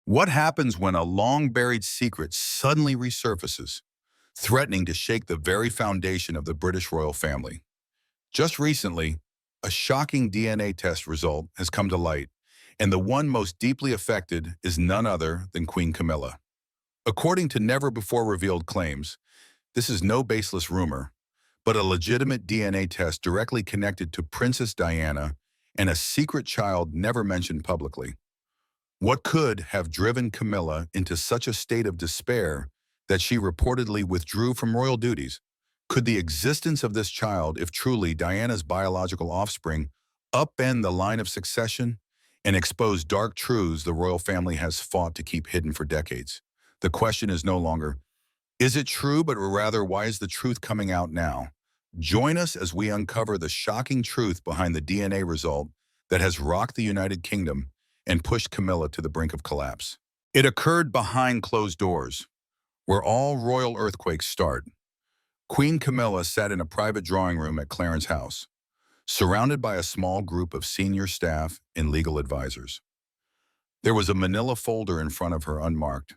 What happens when a long-buried secret suddenly resurfaces, threatening to shake the very foundation of the British royal family? Just recently, a shocking DNA test result has come to light, and the one most deeply affected is none other than Queen Camilla. According to never-before-revealed claims, this is no baseless rumor, but a legitimate DNA test directly connected to Princess Diana and a secret child never mentioned publicly. What could have driven Camilla into such a state of despair that she reportedly withdrew from royal duties? Could the existence of this child, if truly Diana's biological offspring, upend the line of succession and expose dark truths the royal family has fought to keep hidden for decades? The question is no longer, is it true, but rather, why is the truth coming out now? Join us as we uncover the shocking truth behind the DNA result that has rocked the United Kingdom and pushed Camilla to the brink of collapse. It occurred behind closed doors, where all royal earthquakes start. Queen Camilla sat in a private drawing room at Clarence House, surrounded by a small group of senior staff and legal advisors. There was a manila folder in front of her unmarked,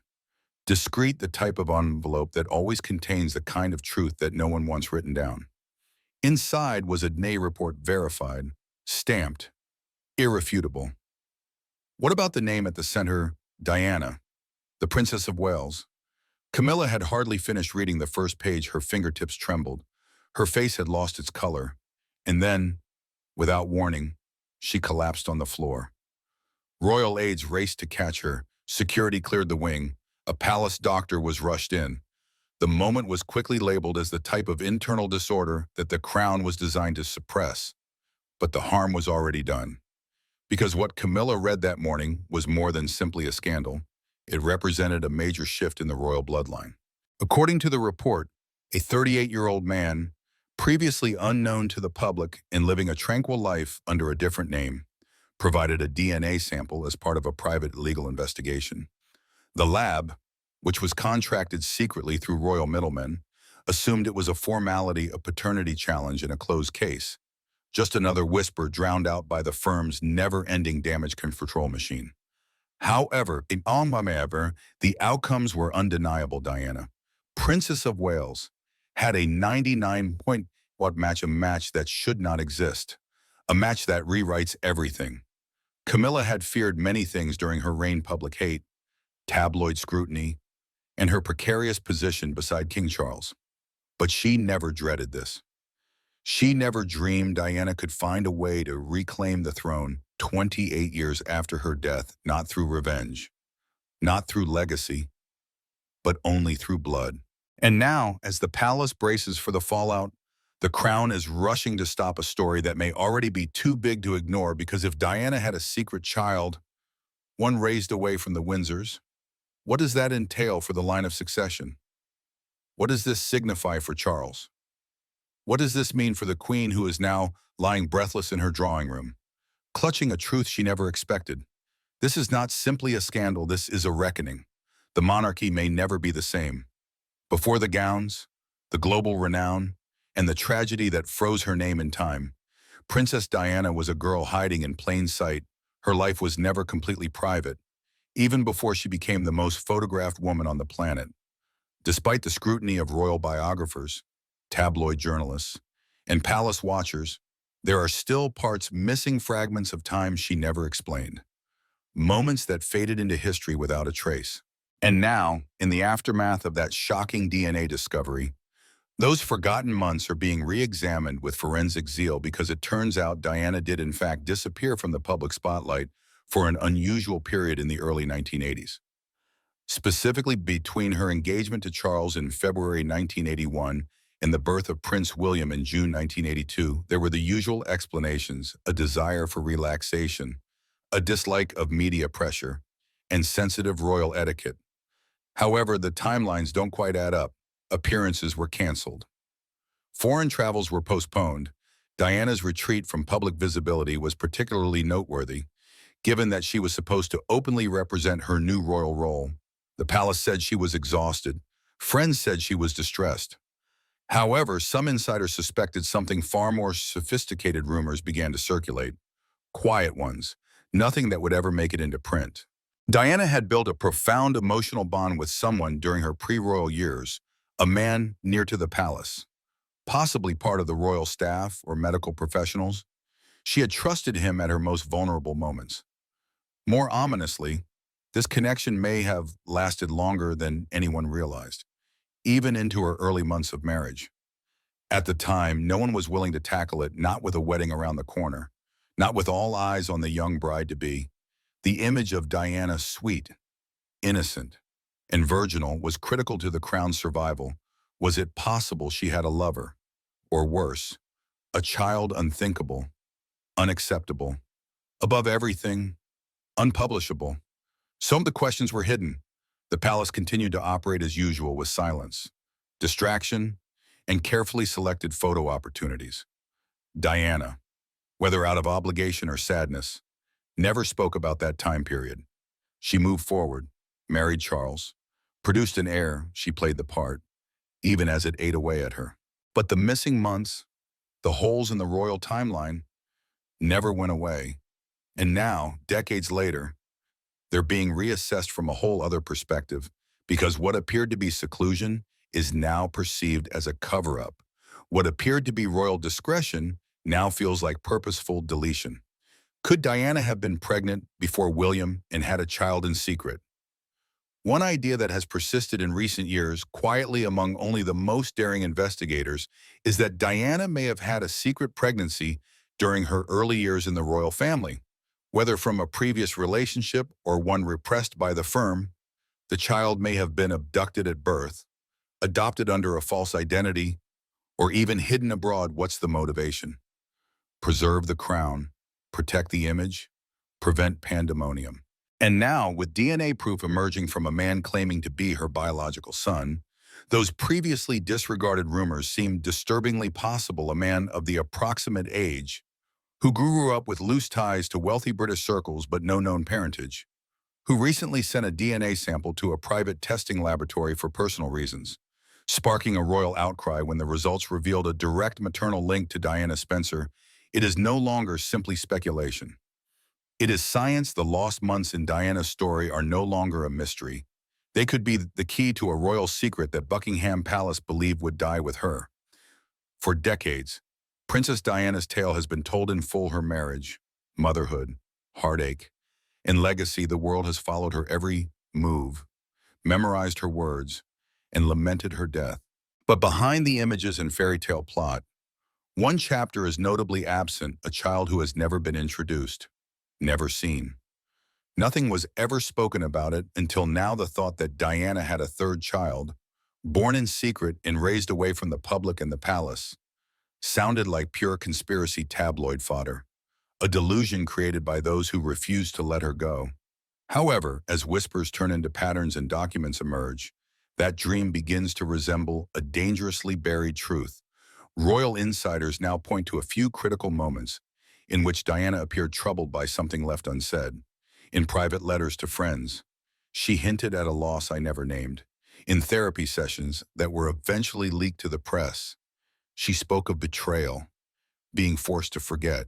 discreet, the type of envelope that always contains the kind of truth that no one wants written down. Inside was a DNA report, verified, stamped, irrefutable. What about the name at the center, Diana, the Princess of Wales? Camilla had hardly finished reading the first page. Her fingertips trembled. Her face had lost its color. And then, without warning, she collapsed on the floor. Royal aides raced to catch her. Security cleared the wing. A palace doctor was rushed in. The moment was quickly labeled as the type of internal disorder that the crown was designed to suppress. But the harm was already done. Because what Camilla read that morning was more than simply a scandal. It represented a major shift in the royal bloodline. According to the report, a 38-year-old man, previously unknown to the public and living a tranquil life under a different name, provided a DNA sample as part of a private legal investigation. The lab, which was contracted secretly through royal middlemen, assumed it was a formality, a paternity challenge in a closed case. Just another whisper drowned out by the firm's never-ending damage control machine. However, the outcomes were undeniable. Diana, Princess of Wales, had a 99-point match, a match that should not exist, a match that rewrites everything. Camilla had feared many things during her reign: public hate, tabloid scrutiny, and her precarious position beside King Charles. But she never dreaded this. She never dreamed Diana could find a way to reclaim the throne 28 years after her death, not through revenge, not through legacy, but only through blood. And now, as the palace braces for the fallout, the crown is rushing to stop a story that may already be too big to ignore, because if Diana had a secret child, one raised away from the Windsors, what does that entail for the line of succession? What does this signify for Charles? What does this mean for the Queen, who is now lying breathless in her drawing room, clutching a truth she never expected? This is not simply a scandal, this is a reckoning. The monarchy may never be the same. Before the gowns, the global renown, and the tragedy that froze her name in time, Princess Diana was a girl hiding in plain sight. Her life was never completely private, even before she became the most photographed woman on the planet. Despite the scrutiny of royal biographers, tabloid journalists, and palace watchers, there are still parts missing, fragments of time she never explained. Moments that faded into history without a trace. And now, in the aftermath of that shocking DNA discovery, those forgotten months are being re-examined with forensic zeal, because it turns out Diana did in fact disappear from the public spotlight for an unusual period in the early 1980s. Specifically, between her engagement to Charles in February 1981 and the birth of Prince William in June 1982, there were the usual explanations: a desire for relaxation, a dislike of media pressure, and sensitive royal etiquette. However, the timelines don't quite add up. Appearances were canceled. Foreign travels were postponed. Diana's retreat from public visibility was particularly noteworthy, given that she was supposed to openly represent her new royal role. The palace said she was exhausted. Friends said she was distressed. However, some insiders suspected something far more sophisticated. Rumors began to circulate. Quiet ones, nothing that would ever make it into print. Diana had built a profound emotional bond with someone during her pre-royal years, a man near to the palace, possibly part of the royal staff or medical professionals. She had trusted him at her most vulnerable moments. More ominously, this connection may have lasted longer than anyone realized, even into her early months of marriage. At the time, no one was willing to tackle it, not with a wedding around the corner, not with all eyes on the young bride-to-be. The image of Diana, sweet, innocent, and virginal, was critical to the crown's survival. Was it possible she had a lover? Or worse, a child unthinkable, unacceptable, above everything, unpublishable? Some of the questions were hidden. The palace continued to operate as usual with silence, distraction, and carefully selected photo opportunities. Diana, whether out of obligation or sadness, never spoke about that time period. She moved forward, married Charles, produced an heir. She played the part, even as it ate away at her. But the missing months, the holes in the royal timeline, never went away. And now, decades later, they're being reassessed from a whole other perspective, because what appeared to be seclusion is now perceived as a cover-up. What appeared to be royal discretion now feels like purposeful deletion. Could Diana have been pregnant before William and had a child in secret? One idea that has persisted in recent years, quietly among only the most daring investigators, is that Diana may have had a secret pregnancy during her early years in the royal family. Whether from a previous relationship or one repressed by the firm, the child may have been abducted at birth, adopted under a false identity, or even hidden abroad. What's the motivation? Preserve the crown, protect the image, prevent pandemonium. And now, with DNA proof emerging from a man claiming to be her biological son, those previously disregarded rumors seem disturbingly possible. A man of the approximate age, who grew up with loose ties to wealthy British circles but no known parentage, who recently sent a DNA sample to a private testing laboratory for personal reasons, sparking a royal outcry when the results revealed a direct maternal link to Diana Spencer. It is no longer simply speculation. It is science. The lost months in Diana's story are no longer a mystery. They could be the key to a royal secret that Buckingham Palace believed would die with her. For decades, Princess Diana's tale has been told in full: her marriage, motherhood, heartache, and legacy. The world has followed her every move, memorized her words, and lamented her death. But behind the images and fairy tale plot, one chapter is notably absent: a child who has never been introduced, never seen. Nothing was ever spoken about it until now. The thought that Diana had a third child, born in secret and raised away from the public and the palace, sounded like pure conspiracy tabloid fodder, a delusion created by those who refused to let her go. However, as whispers turn into patterns and documents emerge, that dream begins to resemble a dangerously buried truth. Royal insiders now point to a few critical moments in which Diana appeared troubled by something left unsaid. In private letters to friends, she hinted at a loss I never named. In therapy sessions that were eventually leaked to the press, she spoke of betrayal, being forced to forget,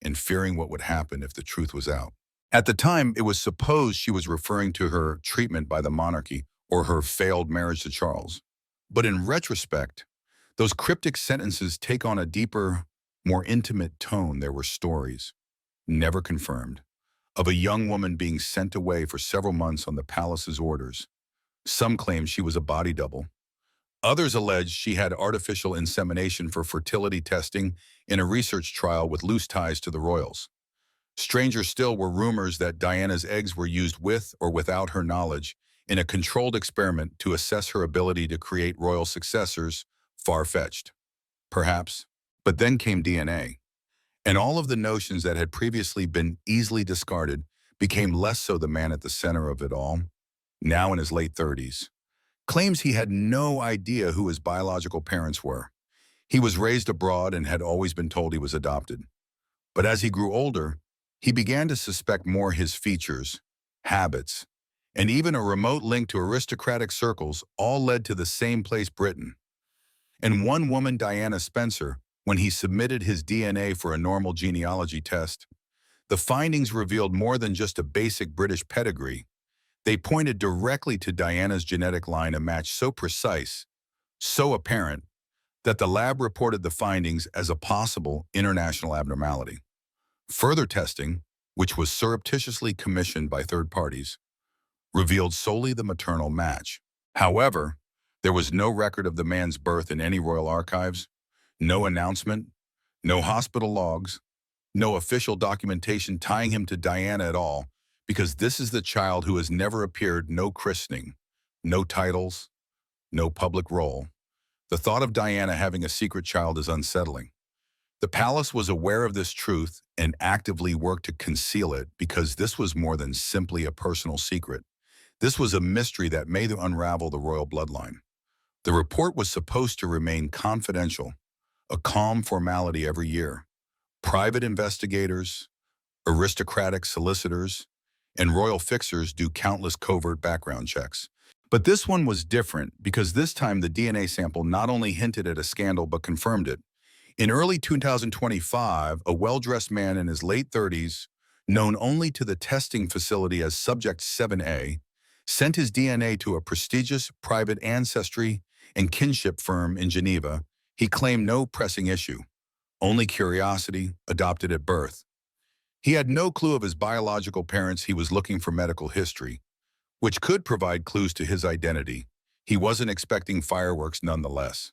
and fearing what would happen if the truth was out. At the time, it was supposed she was referring to her treatment by the monarchy or her failed marriage to Charles. But in retrospect, those cryptic sentences take on a deeper, more intimate tone. There were stories, never confirmed, of a young woman being sent away for several months on the palace's orders. Some claimed she was a body double. Others alleged she had artificial insemination for fertility testing in a research trial with loose ties to the royals. Stranger still were rumors that Diana's eggs were used with or without her knowledge in a controlled experiment to assess her ability to create royal successors. Far-fetched, perhaps. But then came DNA, and all of the notions that had previously been easily discarded became less so. The man at the center of it all, now in his late 30s, claims he had no idea who his biological parents were. He was raised abroad and had always been told he was adopted. But as he grew older, he began to suspect more: his features, habits, and even a remote link to aristocratic circles all led to the same place, Britain. And one woman, Diana Spencer, when he submitted his DNA for a normal genealogy test, The findings revealed more than just a basic British pedigree. They pointed directly to Diana's genetic line, a match so precise, so apparent, that the lab reported the findings as a possible international abnormality. Further testing, which was surreptitiously commissioned by third parties, revealed solely the maternal match. However, there was no record of the man's birth in any royal archives, no announcement, no hospital logs, no official documentation tying him to Diana at all, because this is the child who has never appeared, no christening, no titles, no public role. The thought of Diana having a secret child is unsettling. The palace was aware of this truth and actively worked to conceal it because this was more than simply a personal secret. This was a mystery that may unravel the royal bloodline. The report was supposed to remain confidential, a calm formality every year. Private investigators, aristocratic solicitors, and royal fixers do countless covert background checks. But this one was different because this time the DNA sample not only hinted at a scandal but confirmed it. In early 2025, a well-dressed man in his late 30s, known only to the testing facility as Subject 7A, sent his DNA to a prestigious private ancestry and kinship firm in Geneva. He claimed no pressing issue, only curiosity, adopted at birth. He had no clue of his biological parents. He was looking for medical history, which could provide clues to his identity. He wasn't expecting fireworks nonetheless.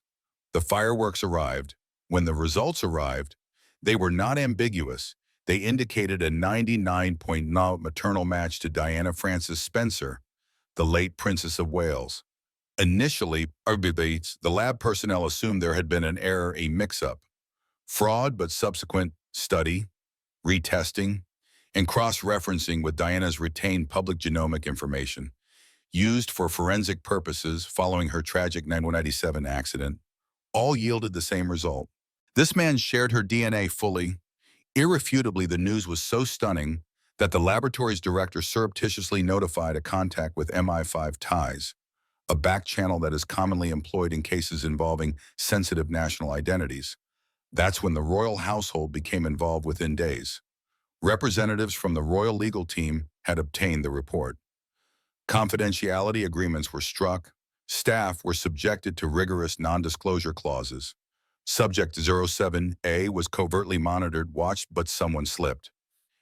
The fireworks arrived. When the results arrived, they were not ambiguous. They indicated a 99.9 maternal match to Diana Frances Spencer, the late Princess of Wales. Initially, the lab personnel assumed there had been an error, a mix-up, fraud, but subsequent study, retesting, and cross-referencing with Diana's retained public genomic information, used for forensic purposes following her tragic 1997 accident, all yielded the same result. This man shared her DNA fully. Irrefutably, the news was so stunning that the laboratory's director surreptitiously notified a contact with MI5 ties, a back channel that is commonly employed in cases involving sensitive national identities. That's when the royal household became involved within days. Representatives from the royal legal team had obtained the report. Confidentiality agreements were struck. Staff were subjected to rigorous non-disclosure clauses. Subject 07A was covertly monitored, watched, but someone slipped.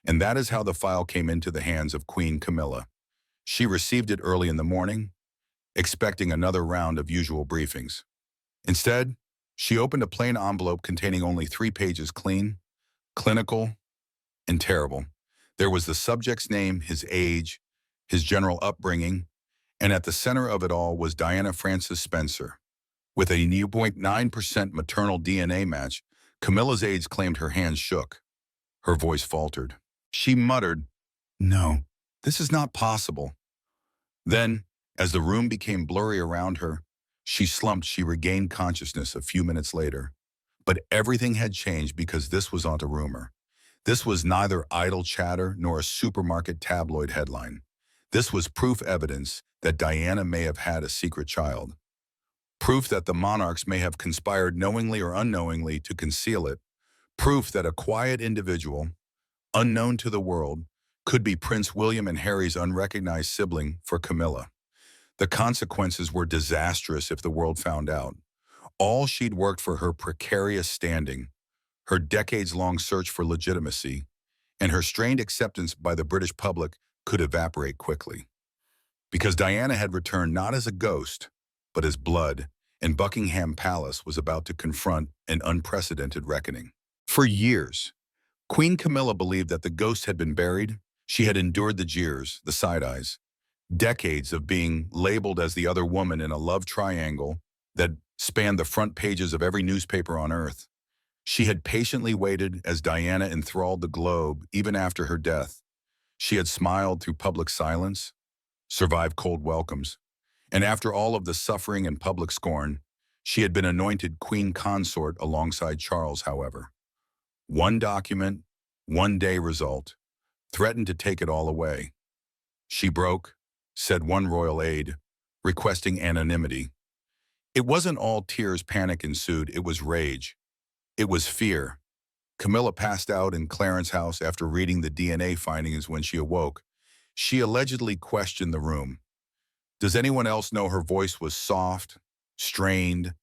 And that is how the file came into the hands of Queen Camilla. She received it early in the morning, expecting another round of usual briefings. Instead, she opened a plain envelope containing only 3 pages, clean, clinical, and terrible. There was the subject's name, his age, his general upbringing, and at the center of it all was Diana Frances Spencer. With a 0.9% maternal DNA match, Camilla's aides claimed her hands shook. Her voice faltered. She muttered, "No, this is not possible." Then, as the room became blurry around her, she slumped. She regained consciousness a few minutes later. But everything had changed because this was not a rumor. This was neither idle chatter nor a supermarket tabloid headline. This was proof evidence that Diana may have had a secret child. Proof that the monarchs may have conspired knowingly or unknowingly to conceal it. Proof that a quiet individual, unknown to the world, could be Prince William and Harry's unrecognized sibling for Camilla. The consequences were disastrous if the world found out. All she'd worked for, her precarious standing, her decades-long search for legitimacy, and her strained acceptance by the British public could evaporate quickly. Because Diana had returned not as a ghost, but as blood, and Buckingham Palace was about to confront an unprecedented reckoning. For years, Queen Camilla believed that the ghost had been buried. She had endured the jeers, the side-eyes, decades of being labeled as the other woman in a love triangle that spanned the front pages of every newspaper on earth. She had patiently waited as Diana enthralled the globe even after her death. She had smiled through public silence, survived cold welcomes, and after all of the suffering and public scorn, she had been anointed queen consort alongside Charles. However, one document, one day result, threatened to take it all away. She broke, said one royal aide, requesting anonymity. It wasn't all tears. Panic ensued. It was rage. It was fear. Camilla passed out in Clarence's house after reading the DNA findings when she awoke. She allegedly questioned the room. Does anyone else know her voice was soft, strained,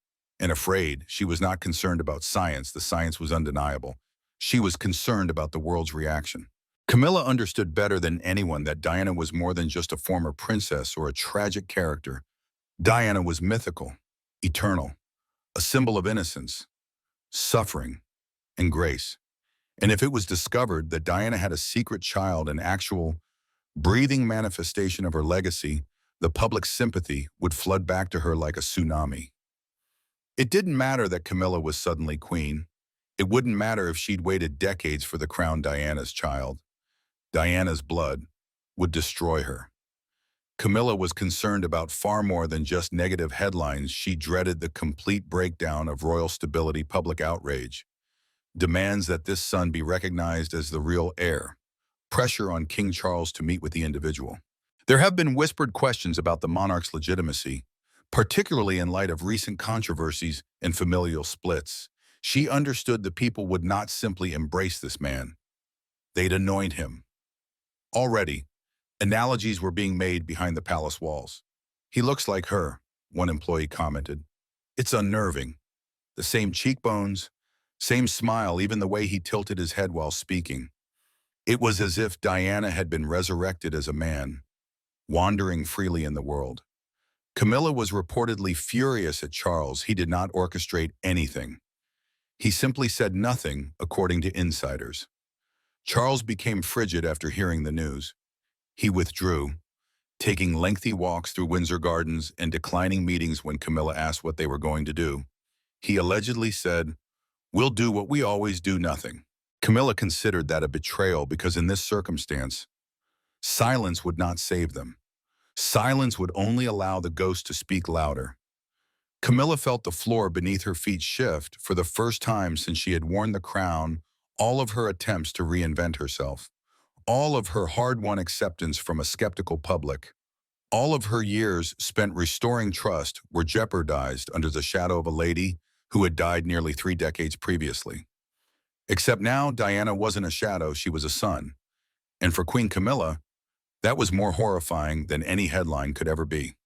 and afraid? She was not concerned about science. The science was undeniable. She was concerned about the world's reaction. Camilla understood better than anyone that Diana was more than just a former princess or a tragic character. Diana was mythical, eternal, a symbol of innocence, suffering, and grace. And if it was discovered that Diana had a secret child, an actual, breathing manifestation of her legacy, the public sympathy would flood back to her like a tsunami. It didn't matter that Camilla was suddenly queen. It wouldn't matter if she'd waited decades for the crown. Diana's child, Diana's blood, would destroy her. Camilla was concerned about far more than just negative headlines. She dreaded the complete breakdown of royal stability, public outrage, demands that this son be recognized as the real heir, pressure on King Charles to meet with the individual. There have been whispered questions about the monarch's legitimacy, particularly in light of recent controversies and familial splits. She understood the people would not simply embrace this man. They'd anoint him. Already, analogies were being made behind the palace walls. He looks like her, one employee commented. It's unnerving. The same cheekbones, same smile, even the way he tilted his head while speaking. It was as if Diana had been resurrected as a man, wandering freely in the world. Camilla was reportedly furious at Charles. He did not orchestrate anything. He simply said nothing, according to insiders. Charles became frigid after hearing the news. He withdrew, taking lengthy walks through Windsor Gardens and declining meetings when Camilla asked what they were going to do. He allegedly said, "We'll do what we always do, nothing." Camilla considered that a betrayal because in this circumstance, silence would not save them. Silence would only allow the ghost to speak louder. Camilla felt the floor beneath her feet shift for the first time since she had worn the crown. All of her attempts to reinvent herself, all of her hard-won acceptance from a skeptical public, all of her years spent restoring trust were jeopardized under the shadow of a lady who had died nearly 3 decades previously. Except now, Diana wasn't a shadow, she was a sun. And for Queen Camilla, that was more horrifying than any headline could ever be.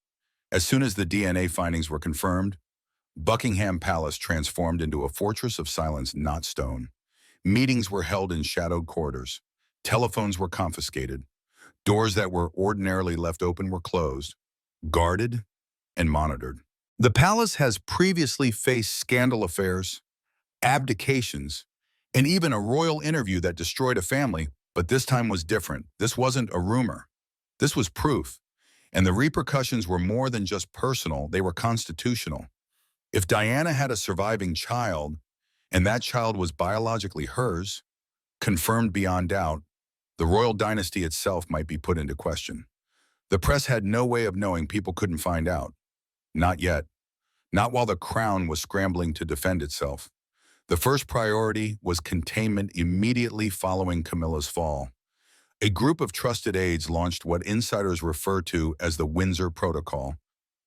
As soon as the DNA findings were confirmed, Buckingham Palace transformed into a fortress of silence, not stone. Meetings were held in shadowed corridors. Telephones were confiscated. Doors that were ordinarily left open were closed, guarded, and monitored. The palace has previously faced scandal affairs, abdications, and even a royal interview that destroyed a family, but this time was different. This wasn't a rumor. This was proof. And the repercussions were more than just personal, they were constitutional. If Diana had a surviving child, and that child was biologically hers, confirmed beyond doubt, the royal dynasty itself might be put into question. The press had no way of knowing, people couldn't find out. Not yet. Not while the crown was scrambling to defend itself. The first priority was containment immediately following Camilla's fall. A group of trusted aides launched what insiders refer to as the Windsor Protocol,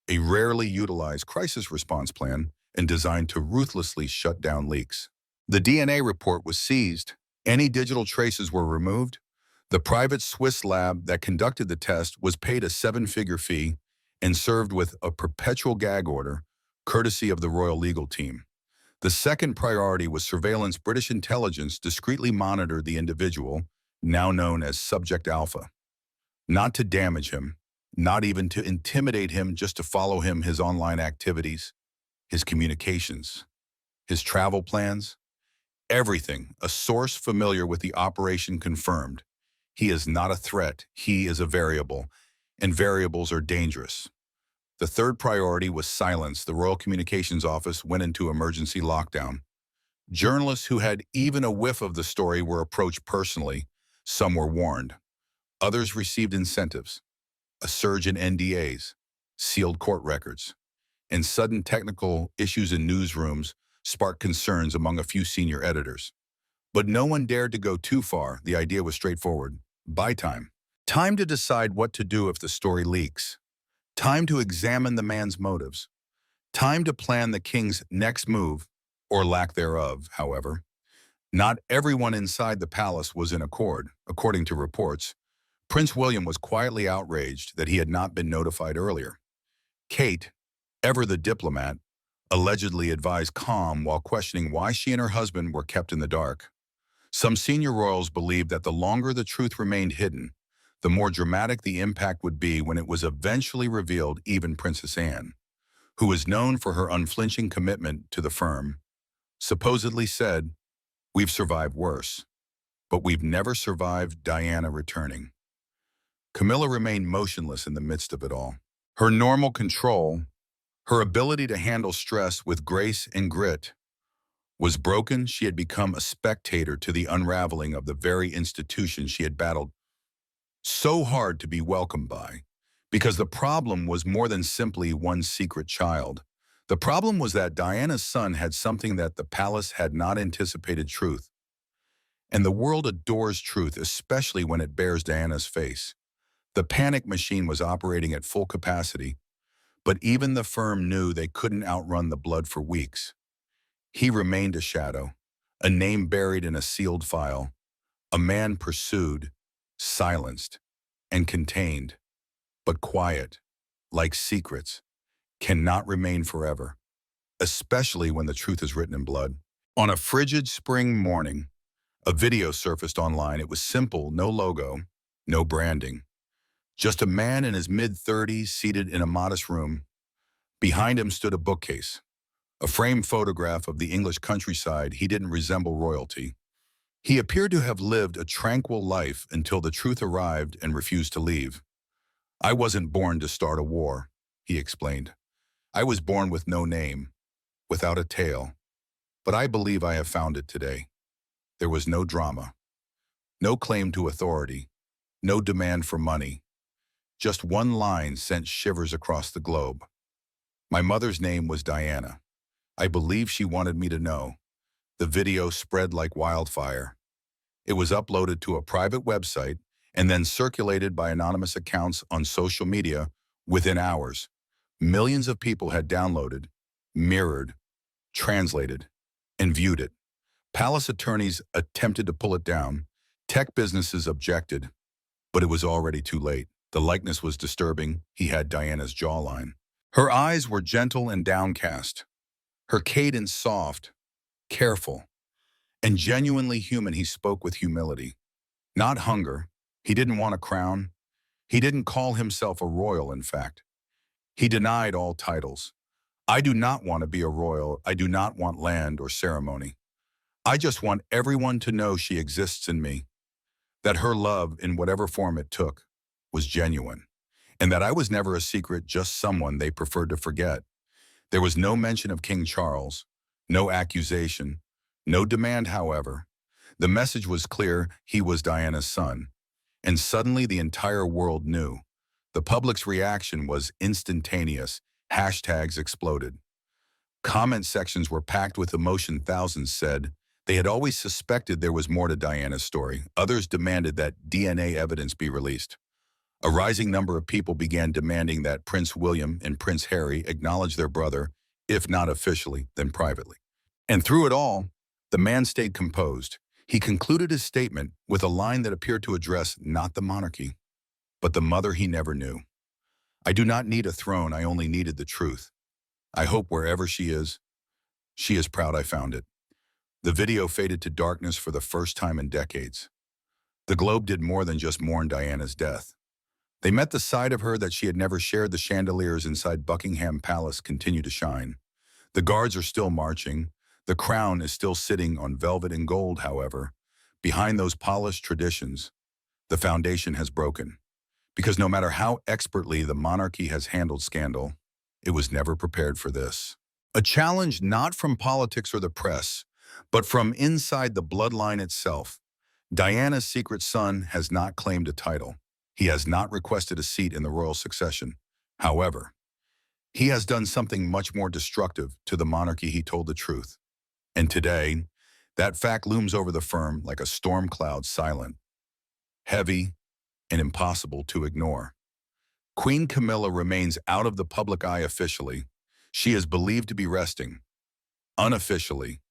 a rarely utilized crisis response plan and designed to ruthlessly shut down leaks. The DNA report was seized. Any digital traces were removed. The private Swiss lab that conducted the test was paid a 7-figure fee and served with a perpetual gag order, courtesy of the royal legal team. The second priority was surveillance. British intelligence discreetly monitored the individual, now known as Subject Alpha. Not to damage him, not even to intimidate him, just to follow him, his online activities, his communications, his travel plans, everything. A source familiar with the operation confirmed. He is not a threat, he is a variable, and variables are dangerous. The third priority was silence. The Royal Communications Office went into emergency lockdown. Journalists who had even a whiff of the story were approached personally. Some were warned. Others received incentives, a surge in NDAs, sealed court records, and sudden technical issues in newsrooms sparked concerns among a few senior editors. But no one dared to go too far. The idea was straightforward. Buy time. Time to decide what to do if the story leaks. Time to examine the man's motives. Time to plan the king's next move, or lack thereof, however. Not everyone inside the palace was in accord. According to reports, Prince William was quietly outraged that he had not been notified earlier. Kate, ever the diplomat, allegedly advised calm while questioning why she and her husband were kept in the dark. Some senior royals believed that the longer the truth remained hidden, the more dramatic the impact would be when it was eventually revealed. Even Princess Anne, who is known for her unflinching commitment to the firm, supposedly said, "We've survived worse, but we've never survived Diana returning." Camilla remained motionless in the midst of it all. Her normal control, her ability to handle stress with grace and grit, was broken. She had become a spectator to the unraveling of the very institution she had battled so hard to be welcomed by. Because the problem was more than simply one secret child. The problem was that Diana's son had something that the palace had not anticipated: truth. And the world adores truth, especially when it bears Diana's face. The panic machine was operating at full capacity, but even the firm knew they couldn't outrun the blood for weeks. He remained a shadow, a name buried in a sealed file, a man pursued, silenced, and contained, but quiet, like secrets, cannot remain forever, especially when the truth is written in blood. On a frigid spring morning, a video surfaced online. It was simple: no logo, no branding. Just a man in his mid-30s seated in a modest room. Behind him stood a bookcase, a framed photograph of the English countryside. He didn't resemble royalty. He appeared to have lived a tranquil life until the truth arrived and refused to leave. "I wasn't born to start a war," he explained. "I was born with no name, without a tale. But I believe I have found it today." There was no drama, no claim to authority, no demand for money. Just one line sent shivers across the globe. "My mother's name was Diana. I believe she wanted me to know." The video spread like wildfire. It was uploaded to a private website and then circulated by anonymous accounts on social media within hours. Millions of people had downloaded, mirrored, translated, and viewed it. Palace attorneys attempted to pull it down. Tech businesses objected, but it was already too late. The likeness was disturbing. He had Diana's jawline. Her eyes were gentle and downcast, her cadence soft, careful, and genuinely human. He spoke with humility, not hunger. He didn't want a crown. He didn't call himself a royal, in fact. He denied all titles. "I do not want to be a royal. I do not want land or ceremony. I just want everyone to know she exists in me, that her love, in whatever form it took, was genuine, and that I was never a secret, just someone they preferred to forget." There was no mention of King Charles, no accusation, no demand. However, the message was clear: he was Diana's son. And suddenly the entire world knew. The public's reaction was instantaneous. Hashtags exploded. Comment sections were packed with emotion. Thousands said they had always suspected there was more to Diana's story. Others demanded that DNA evidence be released. A rising number of people began demanding that Prince William and Prince Harry acknowledge their brother, if not officially, then privately. And through it all, the man stayed composed. He concluded his statement with a line that appeared to address not the monarchy, but the mother he never knew. "I do not need a throne. I only needed the truth. I hope wherever she is proud I found it." The video faded to darkness for the first time in decades. The Globe did more than just mourn Diana's death. They met the side of her that she had never shared. The chandeliers inside Buckingham Palace continue to shine. The guards are still marching. The crown is still sitting on velvet and gold. However, behind those polished traditions, the foundation has broken. Because no matter how expertly the monarchy has handled scandal, it was never prepared for this. A challenge not from politics or the press, but from inside the bloodline itself. Diana's secret son has not claimed a title. He has not requested a seat in the royal succession. However, he has done something much more destructive to the monarchy. He told the truth. And today, that fact looms over the firm like a storm cloud, silent, heavy, and impossible to ignore. Queen Camilla remains out of the public eye officially. She is believed to be resting. Unofficially,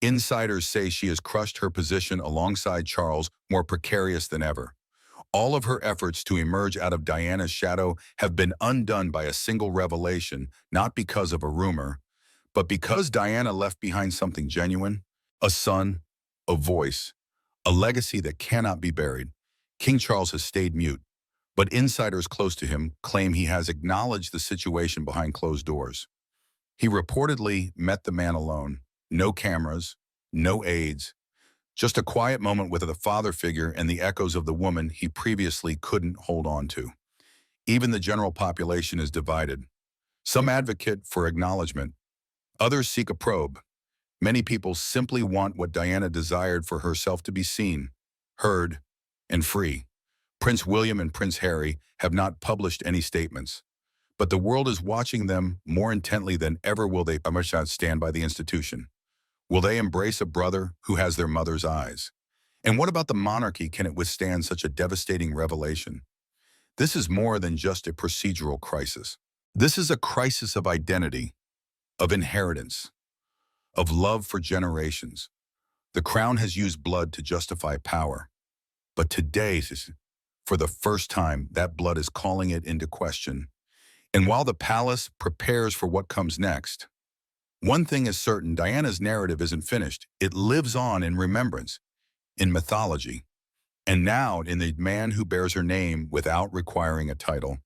Insiders say she has crushed her position alongside Charles, more precarious than ever. All of her efforts to emerge out of Diana's shadow have been undone by a single revelation, not because of a rumor, but because Diana left behind something genuine: a son, a voice, a legacy that cannot be buried. King Charles has stayed mute, but insiders close to him claim he has acknowledged the situation behind closed doors. He reportedly met the man alone. No cameras, no aides, just a quiet moment with a father figure and the echoes of the woman he previously couldn't hold on to. Even the general population is divided. Some advocate for acknowledgement, others seek a probe. Many people simply want what Diana desired for herself to be seen, heard, and free. Prince William and Prince Harry have not published any statements, but the world is watching them more intently than ever. Will they stand by the institution? Will they embrace a brother who has their mother's eyes? And what about the monarchy? Can it withstand such a devastating revelation? This is more than just a procedural crisis. This is a crisis of identity, of inheritance, of love for generations. The crown has used blood to justify power, but today, for the first time, that blood is calling it into question. And while the palace prepares for what comes next, one thing is certain: Diana's narrative isn't finished. It lives on in remembrance, in mythology, and now in the man who bears her name without requiring a title.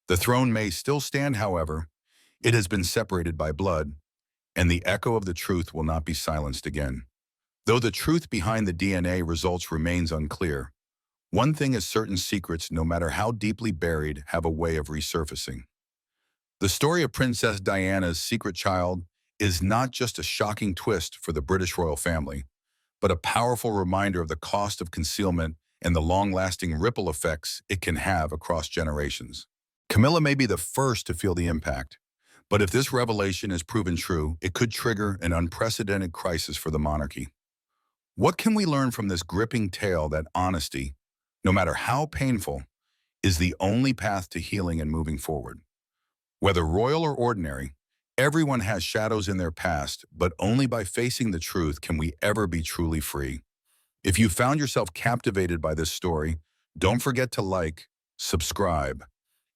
The throne may still stand, however. It has been separated by blood, and the echo of the truth will not be silenced again. Though the truth behind the DNA results remains unclear, one thing is certain: secrets, no matter how deeply buried, have a way of resurfacing. The story of Princess Diana's secret child is not just a shocking twist for the British royal family, but a powerful reminder of the cost of concealment and the long-lasting ripple effects it can have across generations. Camilla may be the first to feel the impact, but if this revelation is proven true, it could trigger an unprecedented crisis for the monarchy. What can we learn from this gripping tale? That honesty, no matter how painful, is the only path to healing and moving forward. Whether royal or ordinary, everyone has shadows in their past, but only by facing the truth can we ever be truly free. If you found yourself captivated by this story, don't forget to like, subscribe,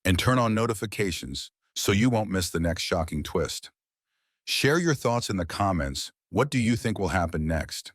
and turn on notifications so you won't miss the next shocking twist. Share your thoughts in the comments. What do you think will happen next?